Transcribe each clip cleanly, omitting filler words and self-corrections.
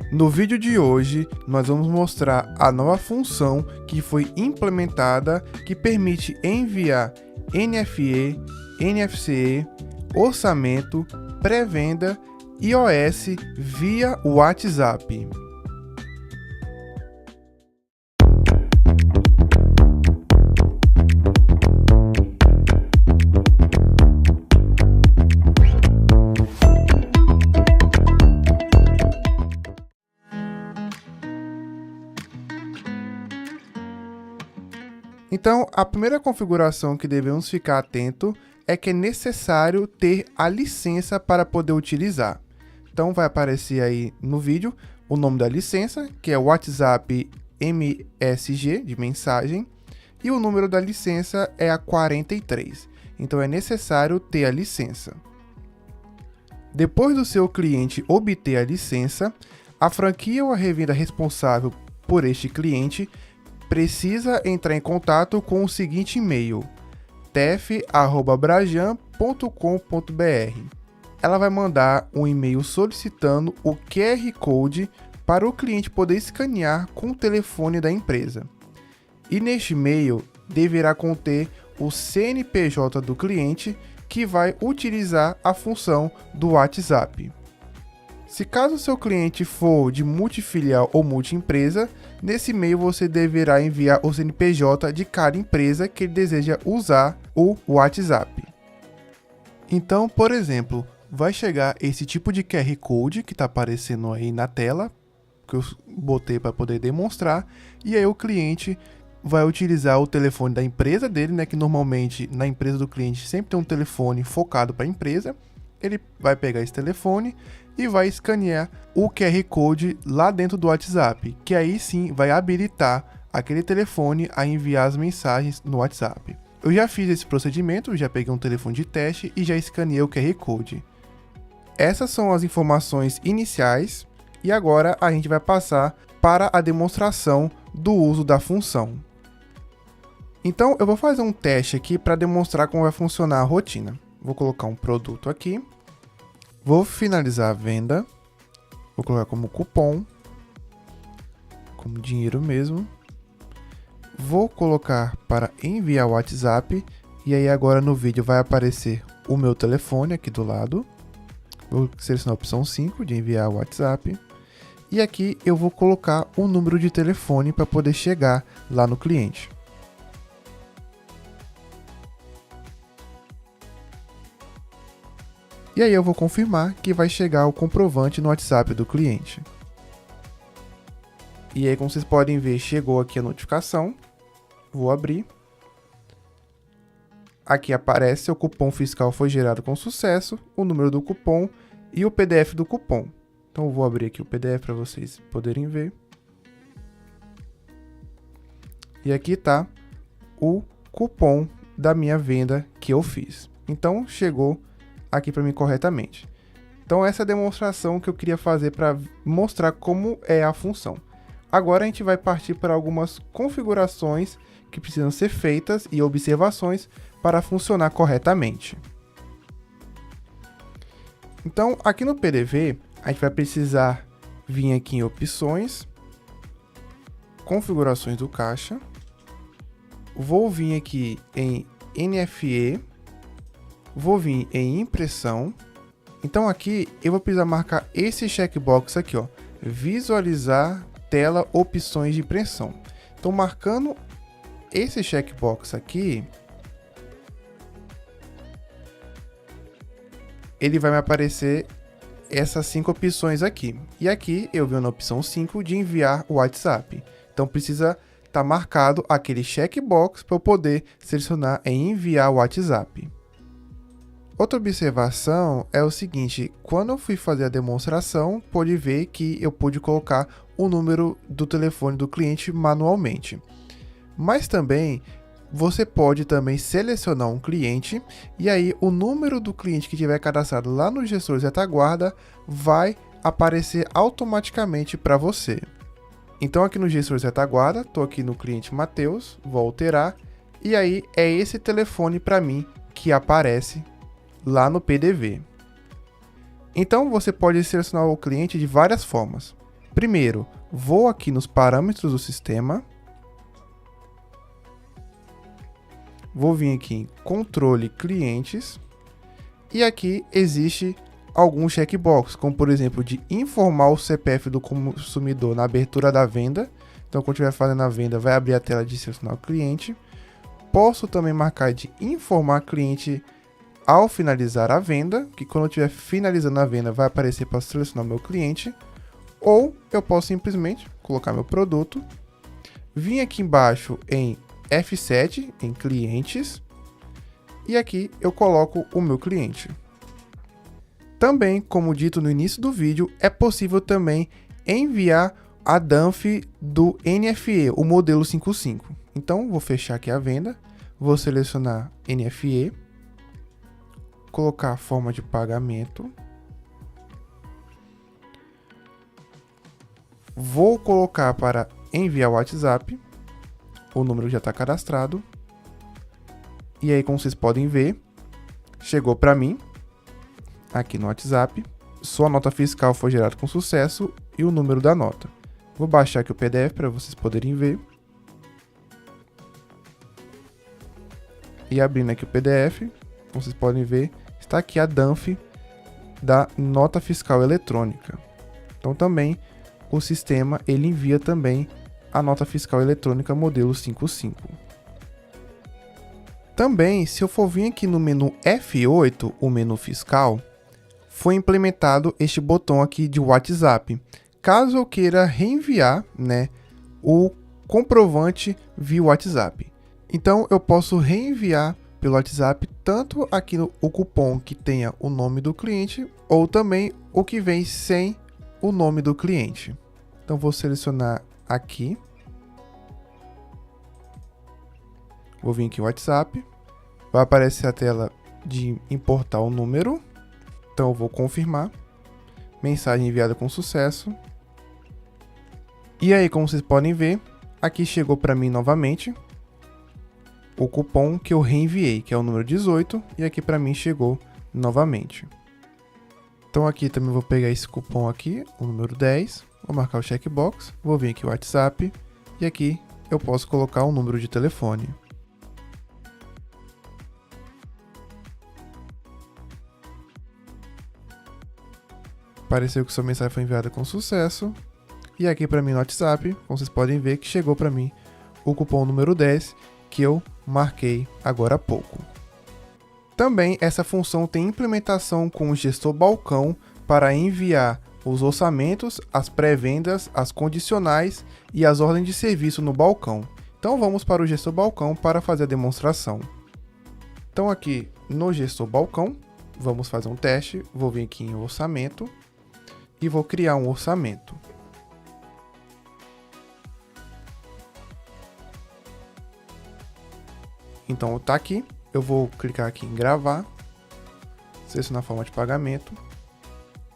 No vídeo de hoje, nós vamos mostrar a nova função que foi implementada que permite enviar NFE, NFCE, orçamento, pré-venda e OS via WhatsApp. Então, a primeira configuração que devemos ficar atento é que é necessário ter a licença para poder utilizar. Então, vai aparecer aí no vídeo o nome da licença, que é WhatsApp MSG, de mensagem, e o número da licença é a 43. Então, é necessário ter a licença. Depois do seu cliente obter a licença, a franquia ou a revenda responsável por este cliente precisa entrar em contato com o seguinte e-mail: tef@brajan.com.br. Ela vai mandar um e-mail solicitando o QR Code para o cliente poder escanear com o telefone da empresa. E neste e-mail deverá conter o CNPJ do cliente que vai utilizar a função do WhatsApp. Se caso seu cliente for de multifilial ou multiempresa, nesse e-mail você deverá enviar o CNPJ de cada empresa que ele deseja usar o WhatsApp. Então, por exemplo, vai chegar esse tipo de QR Code que está aparecendo aí na tela, que eu botei para poder demonstrar, e aí o cliente vai utilizar o telefone da empresa dele, né, que normalmente na empresa do cliente sempre tem um telefone focado para a empresa. Ele vai pegar esse telefone e vai escanear o QR Code lá dentro do WhatsApp, que aí sim vai habilitar aquele telefone a enviar as mensagens no WhatsApp. Eu já fiz esse procedimento, já peguei um telefone de teste e já escaneei o QR Code. Essas são as informações iniciais e agora a gente vai passar para a demonstração do uso da função. Então eu vou fazer um teste aqui para demonstrar como vai funcionar a rotina. Vou colocar um produto aqui, vou finalizar a venda, vou colocar como cupom, como dinheiro mesmo, vou colocar para enviar o WhatsApp, e aí agora no vídeo vai aparecer o meu telefone aqui do lado, vou selecionar a opção 5 de enviar o WhatsApp, e aqui eu vou colocar o número de telefone para poder chegar lá no cliente. E aí eu vou confirmar que vai chegar o comprovante no WhatsApp do cliente. E aí, como vocês podem ver, chegou aqui a notificação. Vou abrir. Aqui aparece: o cupom fiscal foi gerado com sucesso, o número do cupom e o PDF do cupom. Então eu vou abrir aqui o PDF para vocês poderem ver. E aqui está o cupom da minha venda que eu fiz. Então chegou aqui para mim corretamente. Então essa é a demonstração que eu queria fazer para mostrar como é a função. Agora a gente vai partir para algumas configurações que precisam ser feitas e observações para funcionar corretamente. Então aqui no PDV a gente vai precisar vir aqui em opções, configurações do caixa, vou vir aqui em NFE, vou vir em impressão. Então aqui eu vou precisar marcar esse checkbox aqui, ó, visualizar tela opções de impressão. Então marcando esse checkbox aqui, ele vai me aparecer essas 5 opções aqui. E aqui eu venho na opção 5 de enviar o WhatsApp. Então precisa estar marcado aquele checkbox para eu poder selecionar em enviar o WhatsApp. Outra observação é o seguinte: quando eu fui fazer a demonstração, pode ver que eu pude colocar o número do telefone do cliente manualmente. Mas também você pode também selecionar um cliente e aí o número do cliente que tiver cadastrado lá no gestor retaguarda vai aparecer automaticamente para você. Então aqui no gestor retaguarda, estou aqui no cliente Matheus, vou alterar e aí é esse telefone para mim que aparece lá no PDV. Então você pode selecionar o cliente de várias formas. Primeiro, vou aqui nos parâmetros do sistema. Vou vir aqui em controle clientes. E aqui existe alguns checkbox, como por exemplo, de informar o CPF do consumidor na abertura da venda. Então, quando estiver fazendo a venda, vai abrir a tela de selecionar o cliente. Posso também marcar de informar o cliente ao finalizar a venda, que quando eu estiver finalizando a venda, vai aparecer para selecionar o meu cliente. Ou eu posso simplesmente colocar meu produto, vir aqui embaixo em F7, em clientes, e aqui eu coloco o meu cliente. Também, como dito no início do vídeo, é possível também enviar a DANF do NFE, o modelo 55. Então, vou fechar aqui a venda, vou selecionar NFE, colocar a forma de pagamento, vou colocar para enviar o WhatsApp, o número já está cadastrado, e aí, como vocês podem ver, chegou para mim, aqui no WhatsApp, sua nota fiscal foi gerada com sucesso e o número da nota. Vou baixar aqui o PDF para vocês poderem ver. E abrindo aqui o PDF, como vocês podem ver, está aqui a DANF da nota fiscal eletrônica. Então também o sistema ele envia também a nota fiscal eletrônica modelo 55. Também, se eu for vir aqui no menu F8, o menu fiscal, foi implementado este botão aqui de WhatsApp. Caso eu queira reenviar, né, o comprovante via WhatsApp. Então, eu posso reenviar pelo WhatsApp tanto aqui o cupom que tenha o nome do cliente ou também o que vem sem o nome do cliente. Então, vou selecionar aqui. Vou vir aqui no WhatsApp. Vai aparecer a tela de importar o número. Então, eu vou confirmar. Mensagem enviada com sucesso. E aí, como vocês podem ver, aqui chegou para mim novamente o cupom que eu reenviei, que é o número 18, e aqui para mim chegou novamente. Então aqui também vou pegar esse cupom aqui, o número 10, vou marcar o checkbox, vou vir aqui o WhatsApp, e aqui eu posso colocar o número de telefone. Apareceu que sua mensagem foi enviada com sucesso. E aqui para mim no WhatsApp, como vocês podem ver que chegou para mim o cupom número 10 que eu marquei agora há pouco. Também essa função tem implementação com o gestor balcão para enviar os orçamentos, as pré-vendas, as condicionais e as ordens de serviço no balcão. Então vamos para o gestor balcão para fazer a demonstração. Então aqui no gestor balcão, vamos fazer um teste. Vou vir aqui em orçamento e vou criar um orçamento. Então tá aqui, eu vou clicar aqui em gravar, selecionar a forma de pagamento,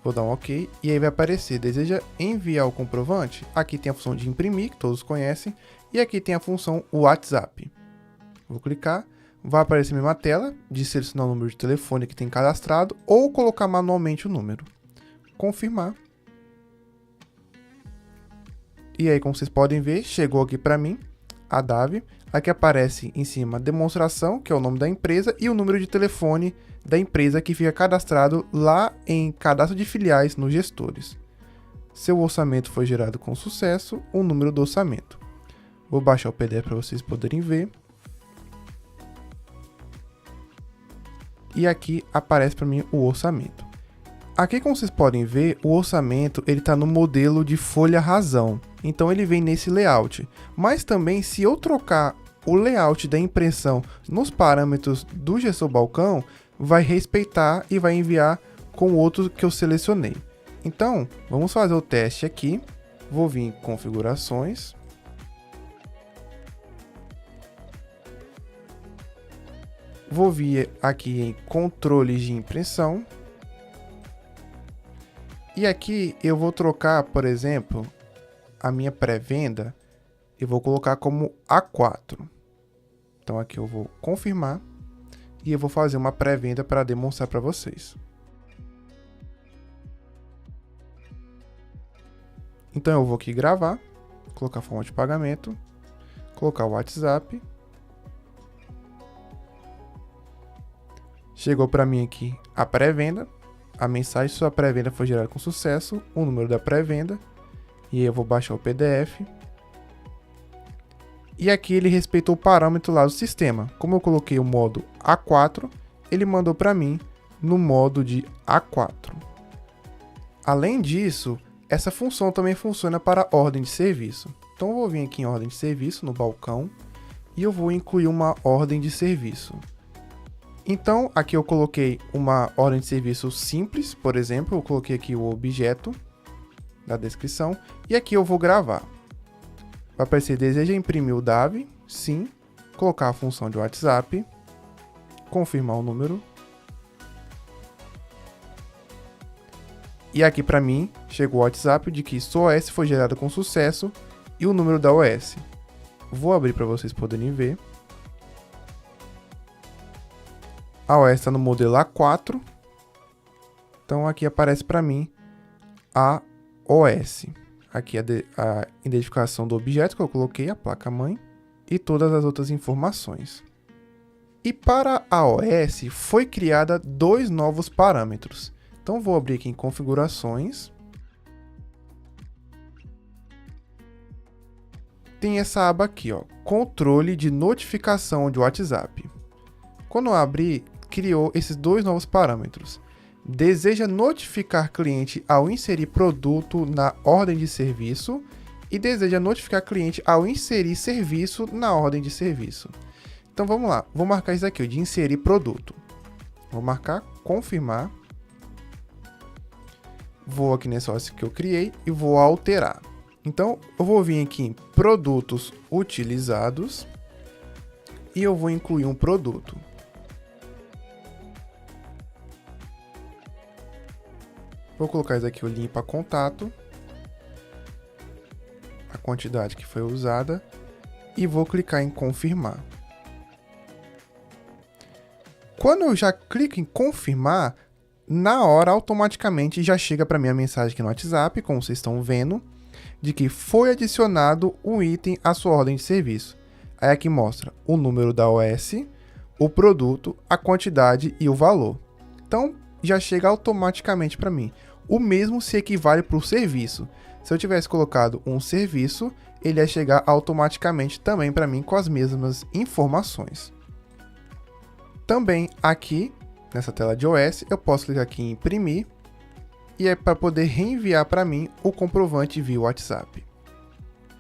vou dar um OK e aí vai aparecer, deseja enviar o comprovante? Aqui tem a função de imprimir, que todos conhecem, e aqui tem a função WhatsApp. Vou clicar, vai aparecer a mesma tela de selecionar o número de telefone que tem cadastrado ou colocar manualmente o número. Confirmar. E aí, como vocês podem ver, chegou aqui para mim a DAV. Aqui aparece em cima demonstração, que é o nome da empresa, e o número de telefone da empresa que fica cadastrado lá em cadastro de filiais nos gestores. Seu orçamento foi gerado com sucesso, o número do orçamento. Vou baixar o PDF para vocês poderem ver. E aqui aparece para mim o orçamento. Aqui, como vocês podem ver, o orçamento ele está no modelo de folha razão. Então ele vem nesse layout. Mas também, se eu trocar o layout da impressão nos parâmetros do gestor balcão, vai respeitar e vai enviar com o outro que eu selecionei. Então, vamos fazer o teste aqui. Vou vir em configurações. Vou vir aqui em controles de impressão. E aqui eu vou trocar, por exemplo, a minha pré-venda, eu vou colocar como A4. Então aqui eu vou confirmar e eu vou fazer uma pré-venda para demonstrar para vocês. Então eu vou aqui gravar, colocar a forma de pagamento, colocar o WhatsApp. Chegou para mim aqui a pré-venda, a mensagem sua pré-venda foi gerada com sucesso, o número da pré-venda, e aí eu vou baixar o PDF. E aqui ele respeitou o parâmetro lá do sistema. Como eu coloquei o modo A4, ele mandou para mim no modo de A4. Além disso, essa função também funciona para ordem de serviço. Então eu vou vir aqui em ordem de serviço, no balcão, e eu vou incluir uma ordem de serviço. Então aqui eu coloquei uma ordem de serviço simples, por exemplo, eu coloquei aqui o objeto da descrição, e aqui eu vou gravar. Vai aparecer, deseja imprimir o DAV? Sim. Colocar a função de WhatsApp, confirmar o número. E aqui para mim, chegou o WhatsApp de que sua OS foi gerada com sucesso e o número da OS. Vou abrir para vocês poderem ver. A OS está no modelo A4. Então aqui aparece para mim a OS. Aqui a identificação do objeto que eu coloquei, a placa-mãe, e todas as outras informações. E para a OS foi criada dois novos parâmetros. Então vou abrir aqui em configurações. Tem essa aba aqui, ó, controle de notificação de WhatsApp. Quando eu abri, criou esses dois novos parâmetros. Deseja notificar cliente ao inserir produto na ordem de serviço e deseja notificar cliente ao inserir serviço na ordem de serviço. Então vamos lá, vou marcar isso aqui, de inserir produto. Vou marcar, confirmar. Vou aqui nessa OS que eu criei e vou alterar. Então eu vou vir aqui em produtos utilizados e eu vou incluir um produto. Vou colocar isso aqui, o limpa contato, a quantidade que foi usada, e vou clicar em confirmar. Quando eu já clico em confirmar, na hora automaticamente já chega para mim a mensagem aqui no WhatsApp, como vocês estão vendo, de que foi adicionado um item à sua ordem de serviço. Aí aqui mostra o número da OS, o produto, a quantidade e o valor. Então já chega automaticamente para mim. O mesmo se equivale para o serviço. Se eu tivesse colocado um serviço, ele ia chegar automaticamente também para mim com as mesmas informações. Também aqui, nessa tela de OS, eu posso clicar aqui em imprimir e é para poder reenviar para mim o comprovante via WhatsApp.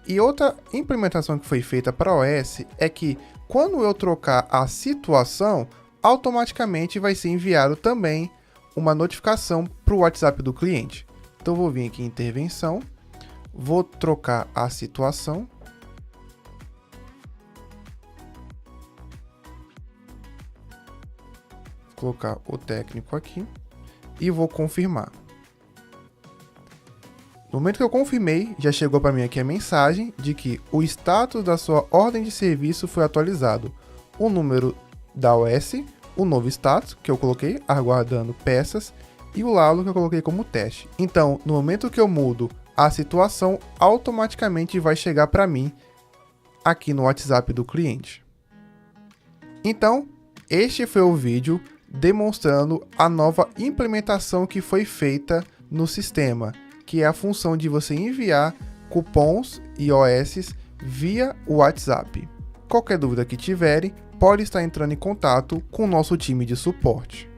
E outra implementação que foi feita para OS é que quando eu trocar a situação, automaticamente vai ser enviado também uma notificação para o WhatsApp do cliente. Então vou vir aqui em intervenção, vou trocar a situação. Vou colocar o técnico aqui e vou confirmar. No momento que eu confirmei, já chegou para mim aqui a mensagem de que o status da sua ordem de serviço foi atualizado. O número da OS, o novo status que eu coloquei, aguardando peças, e o laudo que eu coloquei como teste. Então, no momento que eu mudo a situação, automaticamente vai chegar para mim aqui no WhatsApp do cliente. Então, este foi o vídeo demonstrando a nova implementação que foi feita no sistema, que é a função de você enviar cupons e OS via o WhatsApp. Qualquer dúvida que tiverem, pode estar entrando em contato com o nosso time de suporte.